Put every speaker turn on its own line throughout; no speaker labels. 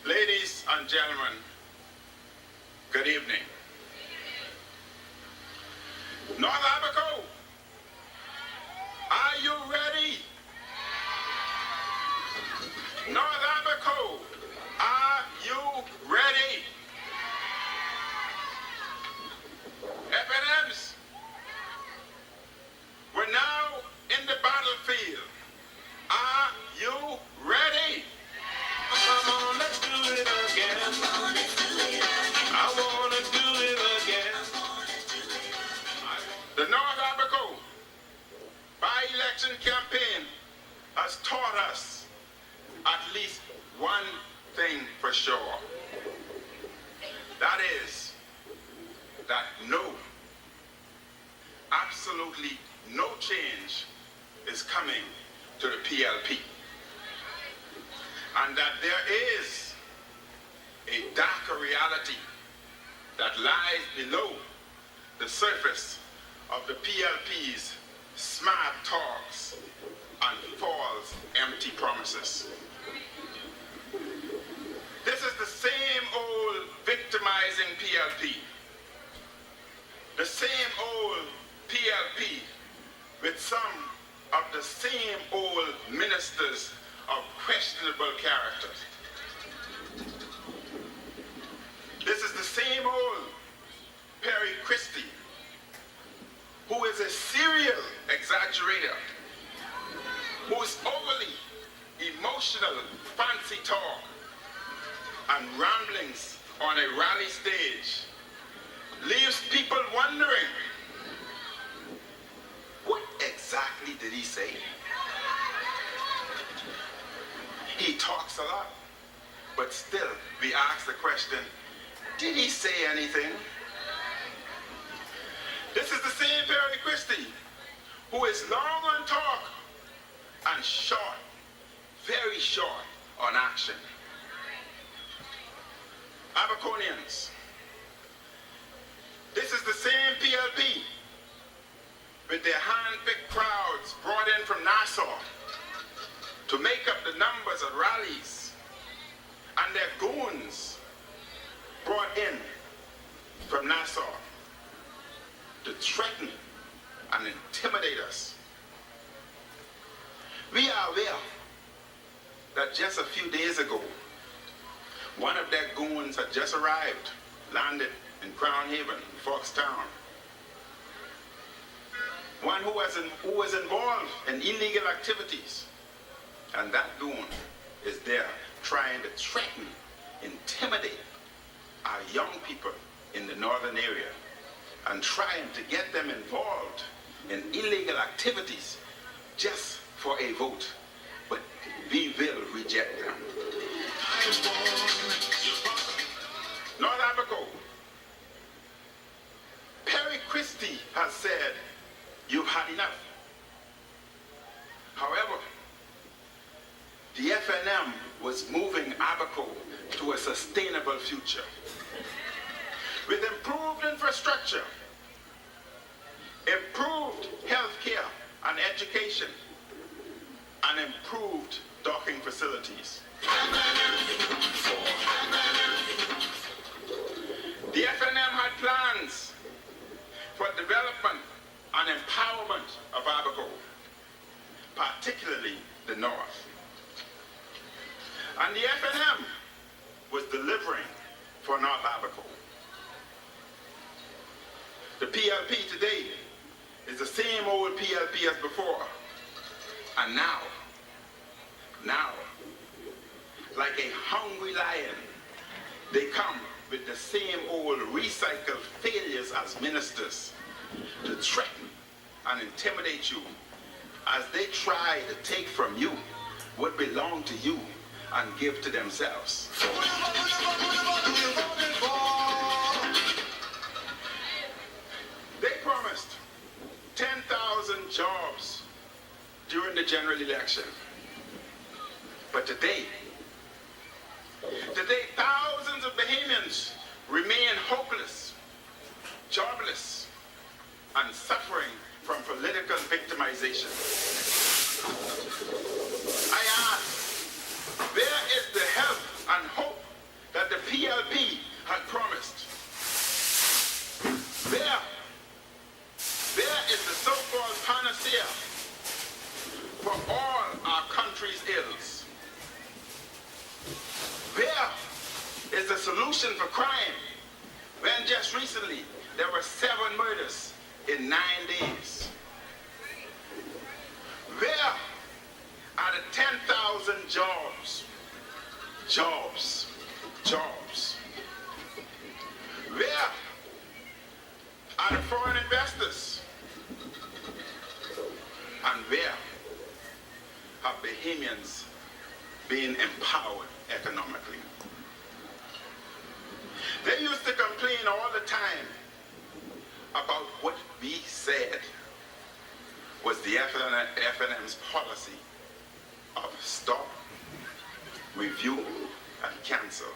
Ladies and gentlemen, good evening. North Abaco, are you ready? North Abaco, are you ready? FNMs, we're now in the battlefield. Are you ready? Come on, let's do it again. I want to do it again. The North Abaco by-election campaign has taught us at least one thing for sure. That is that absolutely no change is coming to the PLP. And that there is a darker reality that lies below the surface of the PLP's smart talks and false empty promises. This is the same old victimizing PLP. The same old PLP with some of the same old ministers of questionable character. This is the same old Perry Christie, who is a serial exaggerator, whose overly emotional fancy talk and ramblings on a rally stage leaves people wondering, what exactly did he say? He talks a lot, but still we ask the question, did he say anything? This is the same Perry Christie who is long on talk and short, very short on action. Abaconians, this is the same PLP with their hand-picked crowds brought in from Nassau to make up the numbers at rallies, and their goons brought in from Nassau to threaten and intimidate us. We are aware that just a few days ago, one of their goons had just arrived, landed in Crown Haven, Foxtown. One who was involved in illegal activities. And that goon is there trying to threaten, intimidate our young people in the northern area and trying to get them involved in illegal activities just for a vote. But we will reject them. North Abaco, Perry Christie has said, you've had enough. However, the FNM was moving Abaco to a sustainable future with improved infrastructure, improved health care and education, and improved docking facilities. The FNM had plans for development and empowerment of Abaco, particularly the North. And the FNM was delivering for North Abaco. The PLP today is the same old PLP as before. And now, like a hungry lion, they come with the same old recycled failures as ministers to threaten and intimidate you as they try to take from you what belonged to you and give to themselves. They promised 10,000 jobs during the general election. But today, thousands of Bahamians remain hopeless, jobless, and suffering from political victimization. I ask, where is the help and hope PLP had promised. There is the so-called panacea for all our country's ills. There is the solution for crime, when just recently there were 7 murders in 9 days. Where are the 10,000 jobs? Where are the foreign investors? And where have Bahamians been empowered economically? They used to complain all the time about what we said was the FNM's policy of stop, review, and cancel.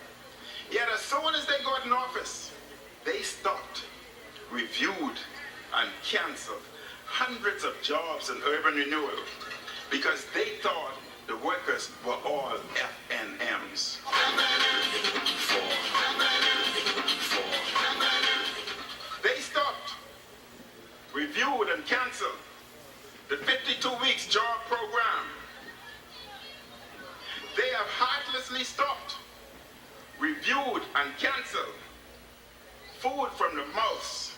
Yet as soon as they got in office, they stopped, reviewed, and canceled hundreds of jobs in urban renewal because they thought the workers were all FNMs. They stopped, reviewed, and canceled the 52 weeks job program. They have heartlessly stopped, reviewed, and canceled food from the mouths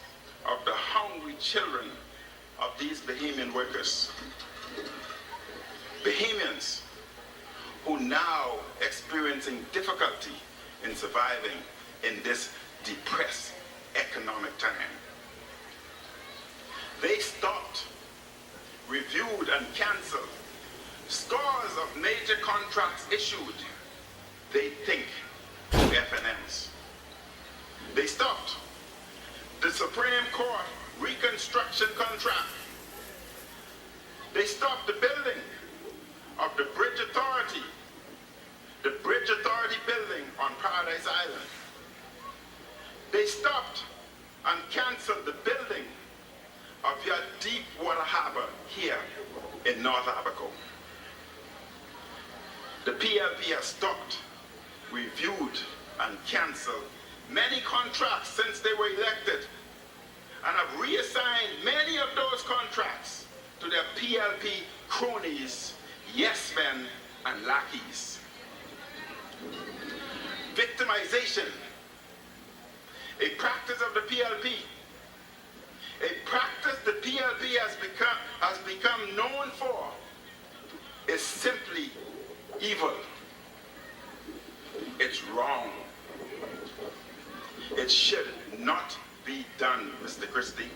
of the hungry children of these Bahamian workers. Bahamians who now experiencing difficulty in surviving in this depressed economic time. They stopped, reviewed, and canceled scores of major contracts issued, they think, to FNMs. They stopped the Supreme Court reconstruction contract. They stopped the building of the Bridge Authority building on Paradise Island. They stopped and canceled the building of your deep water harbor here in North Abaco. The PLP has stopped, reviewed, and canceled many contracts since they were elected and have reassigned many of those contracts to their PLP cronies, yes men, and lackeys. Victimization, a practice of the PLP, a practice the PLP has become known for, is simply evil. It's wrong. It should not be done, Mr. Christie.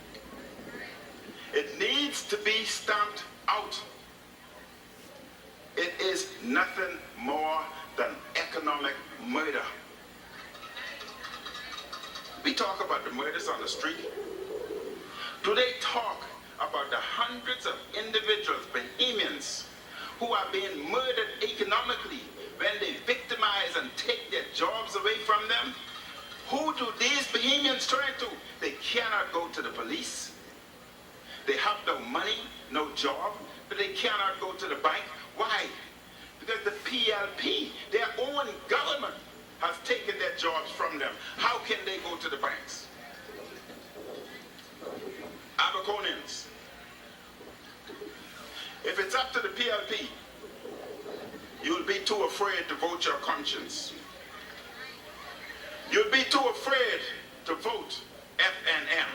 It needs to be stamped out. It is nothing more than economic murder. We talk about the murders on the street. Do they talk about the hundreds of individuals, Bahamians, who are being murdered economically when they victimize and take their jobs away from them? Who do these Bahamians turn to? They cannot go to the police. They have no money, no job, but they cannot go to the bank. Why? Because the PLP, their own government, has taken their jobs from them. How can they go to the banks? Abaconians, if it's up to the PLP, you'll be too afraid to vote your conscience. You'll be too afraid to vote FNM.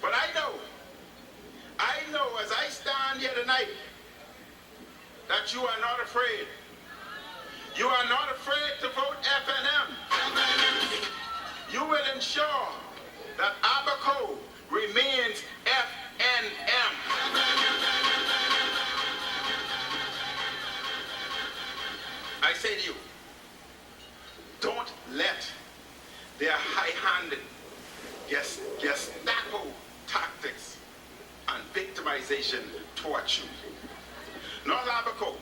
But I know as I stand here tonight that you are not afraid. You are not afraid to vote FNM. You will ensure that Abaco remains FNM. I say to you, don't let their high-handed Gestapo tactics and victimization torch you. North Abaco,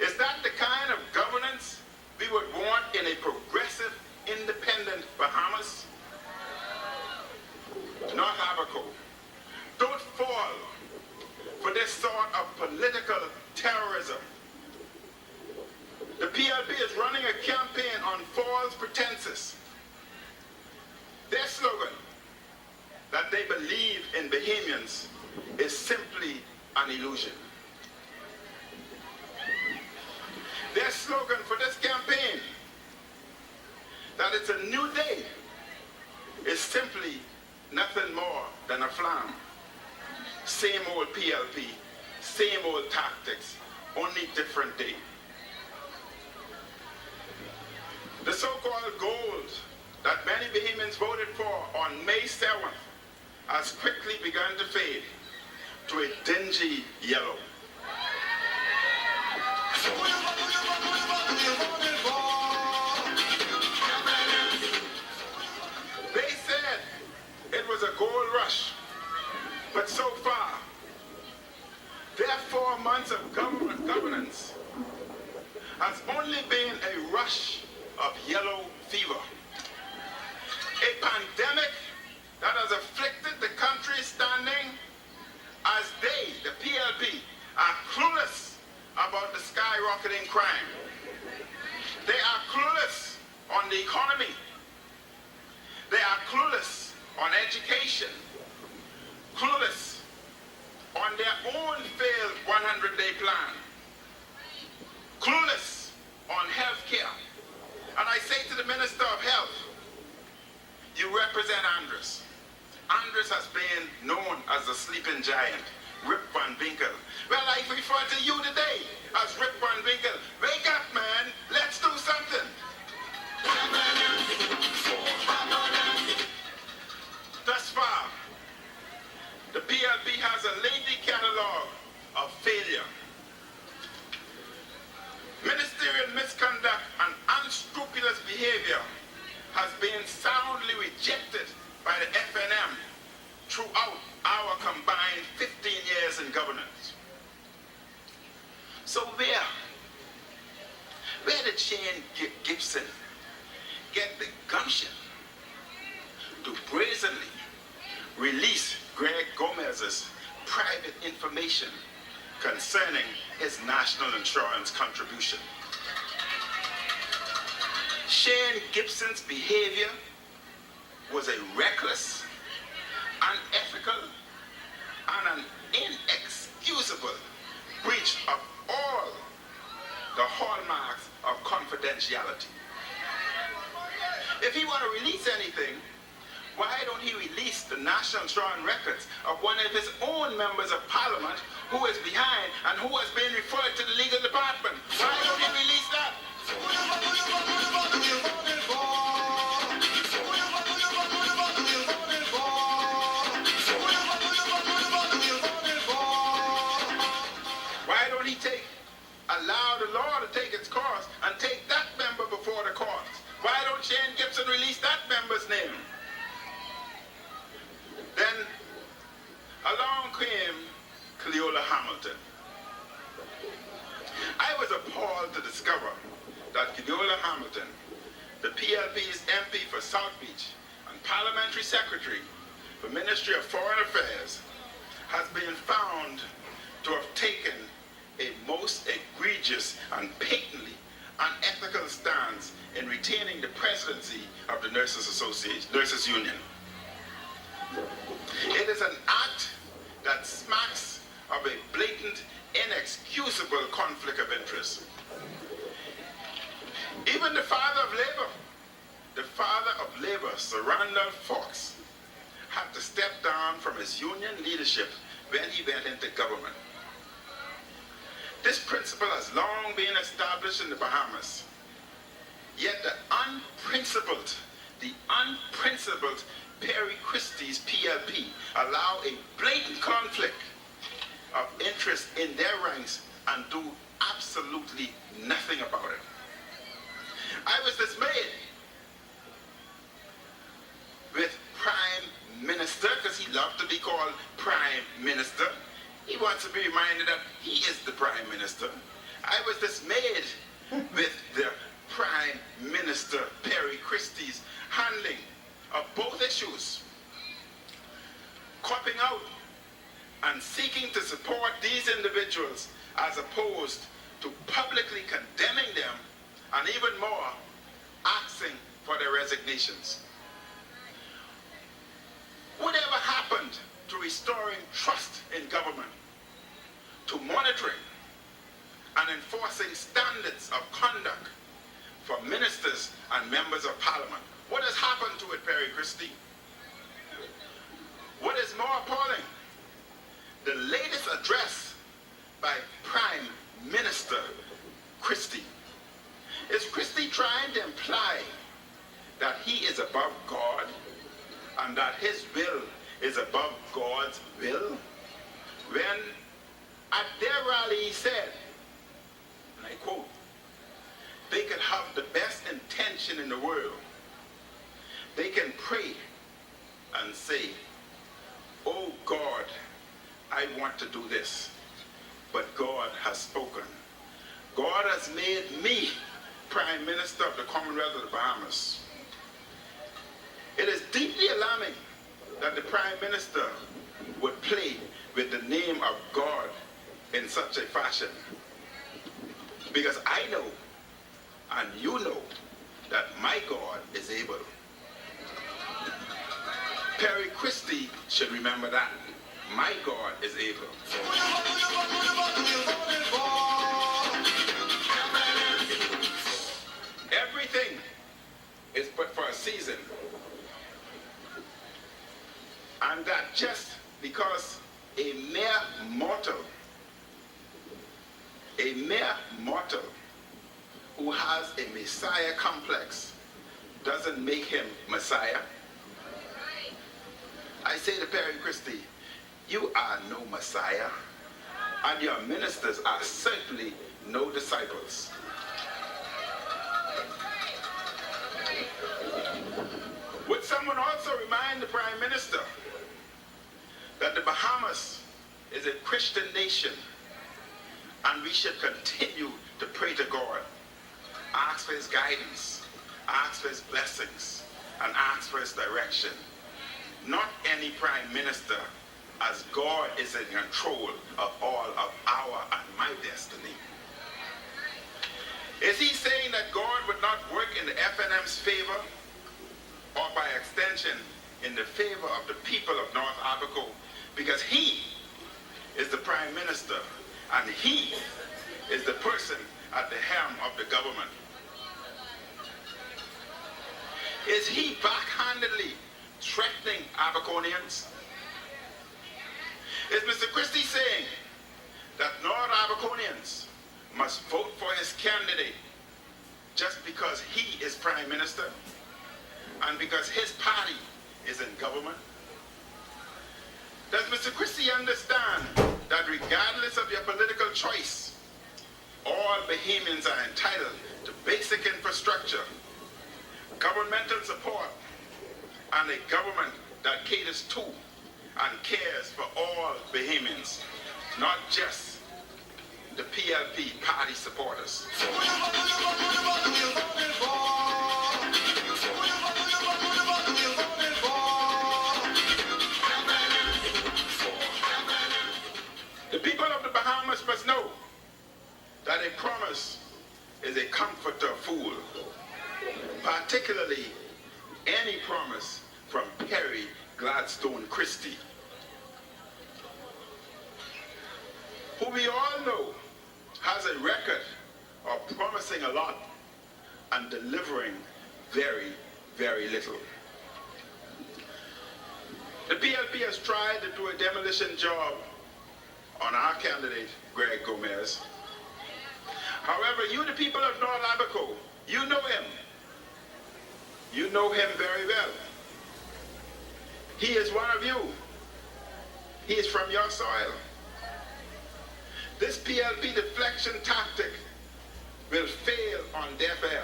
is that the kind of governance we would want in a progressive, independent Bahamas? North Abaco, don't fall for this sort of political terrorism false pretenses. Their slogan that they believe in Bahamians is simply an illusion. Their slogan for this campaign, that it's a new day, is simply nothing more than a flam. Same old PLP, same old tactics, only different day. The so-called gold that many Bahamians voted for on May 7th has quickly begun to fade to a dingy yellow. They said it was a gold rush, but so far, their 4 months of governance has only been a rush of yellow fever. A pandemic that has afflicted the country standing as they, the PLP, are clueless about the skyrocketing crime. They are clueless on the economy. They are clueless on education, clueless on their own failed 100-day plan, clueless on health care. And I say to the Minister of Health, you represent Andres. Andres has been known as the sleeping giant, Rip Van Winkle. Well, I refer to you today as Rip Van Winkle. Wake up, man. Let's do something. Thus far, the PLP has a lengthy catalog of failure. Ministerial misconduct and unscrupulous behavior has been soundly rejected by the FNM throughout our combined 15 years in governance. So where did Shane Gibson get the gumption to brazenly release Greg Gomez's private information concerning his national insurance contribution? Shane Gibson's behavior was a reckless, unethical, and an inexcusable breach of all the hallmarks of confidentiality. If he want to release anything, why don't he release the national insurance records of one of his own members of parliament who is behind and who has been referred to the legal department? Why don't he release that? Why don't he allow the law to take its course and take that member before the courts? Why don't Shane Gibson release that member's name? Then along came Cleola Hamilton. I was appalled to discover that Cleola Hamilton, the PLP's MP for South Beach and Parliamentary Secretary for Ministry of Foreign Affairs, has been found to have taken a most egregious and patently unethical stance in retaining the presidency of the Nurses Union. It is an act that smacks of a blatant, inexcusable conflict of interest. Even the father of Labour, Sir Randolph Fox, had to step down from his union leadership when he went into government. This principle has long been established in the Bahamas, yet the unprincipled Perry Christie's PLP allow a blatant conflict of interest in their ranks and do absolutely nothing about it. I was dismayed with Prime Minister, because he loved to be called Prime Minister. He wants to be reminded that he is the Prime Minister. I was dismayed with the Prime Minister Perry Christie's handling of both issues, copping out and seeking to support these individuals as opposed to publicly condemning them and even more, asking for their resignations. Whatever happened to restoring trust in government, to monitoring and enforcing standards of conduct for ministers and members of parliament? What has happened to it, Perry Christie? What is more appalling, the latest address by Prime Minister Christie. Is Christie trying to imply that he is above God and that his will is above God's will? When at their rally he said, and I quote, they could have the best intention in the world. They can pray and say, oh God, I want to do this, but God has spoken. God has made me Prime Minister of the Commonwealth of the Bahamas. It is deeply alarming that the Prime Minister would play with the name of God in such a fashion. Because I know, and you know, that my God is able. Perry Christie should remember that. My God is able. Everything is but for a season. And that just because a mere mortal who has a Messiah complex doesn't make him Messiah. I say to Perry Christie, you are no Messiah, and your ministers are certainly no disciples. Would someone also remind the Prime Minister that the Bahamas is a Christian nation, and we should continue to pray to God, ask for his guidance, ask for his blessings, and ask for his direction. Not any Prime Minister, as God is in control of all of our and my destiny. Is he saying that God would not work in the FNM's favor, or by extension in the favor of the people of North Abaco, because he is the Prime Minister and he is the person at the helm of the government? Is he backhandedly threatening Abaconians? Is Mr. Christie saying that North Abaconians must vote for his candidate just because he is Prime Minister and because his party is in government? Does Mr. Christie understand that regardless of your political choice, all Bahamians are entitled to basic infrastructure, governmental support, and a government that caters to and cares for all Bahamians, not just the PLP party supporters? The people of the Bahamas must know that a promise is a comfort to a fool, particularly any promise from Perry Gladstone Christie, who we all know has a record of promising a lot and delivering very, very little. The PLP has tried to do a demolition job on our candidate, Greg Gomez. However, you, the people of North Abaco, you know him. You know him very well. He is one of you. He is from your soil. This PLP deflection tactic will fail on deaf ear.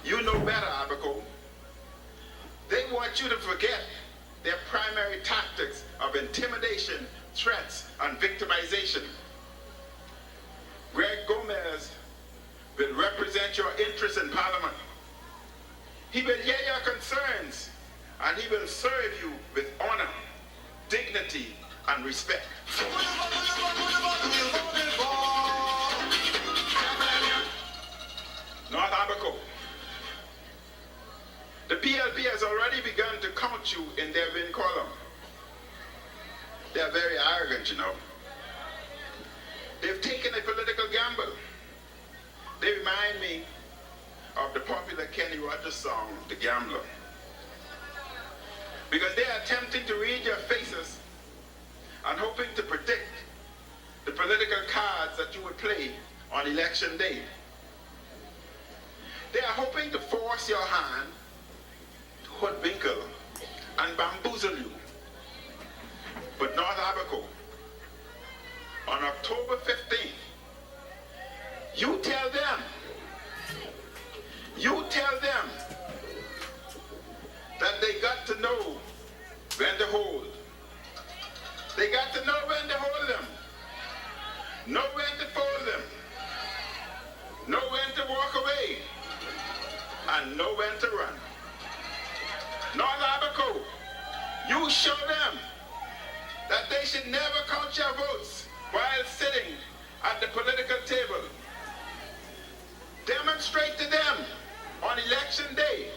You know better, Abaco. They want you to forget their primary tactics of intimidation, threats, and victimization. Greg Gomez will represent your interests in Parliament. He will hear your concerns, and he will serve you with honor, dignity, and respect. North put you in their win column. They are very arrogant, you know. They've taken a political gamble. They remind me of the popular Kenny Rogers song, The Gambler. Because they are attempting to read your faces and hoping to predict the political cards that you would play on election day. They are hoping to force your hand, to hoodwinkle and bamboozle you. But North Abaco, on October 15th, you tell them that they got to know when to hold. They got to know when to hold them, know when to fold them, know when to walk away, and know when to run. North Abaco, you show them that they should never count your votes while sitting at the political table. Demonstrate to them on election day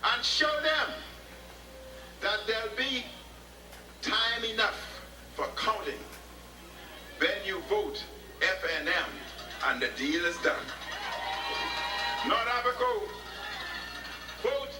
and show them that there'll be time enough for counting when you vote FNM and the deal is done. North Abaco, vote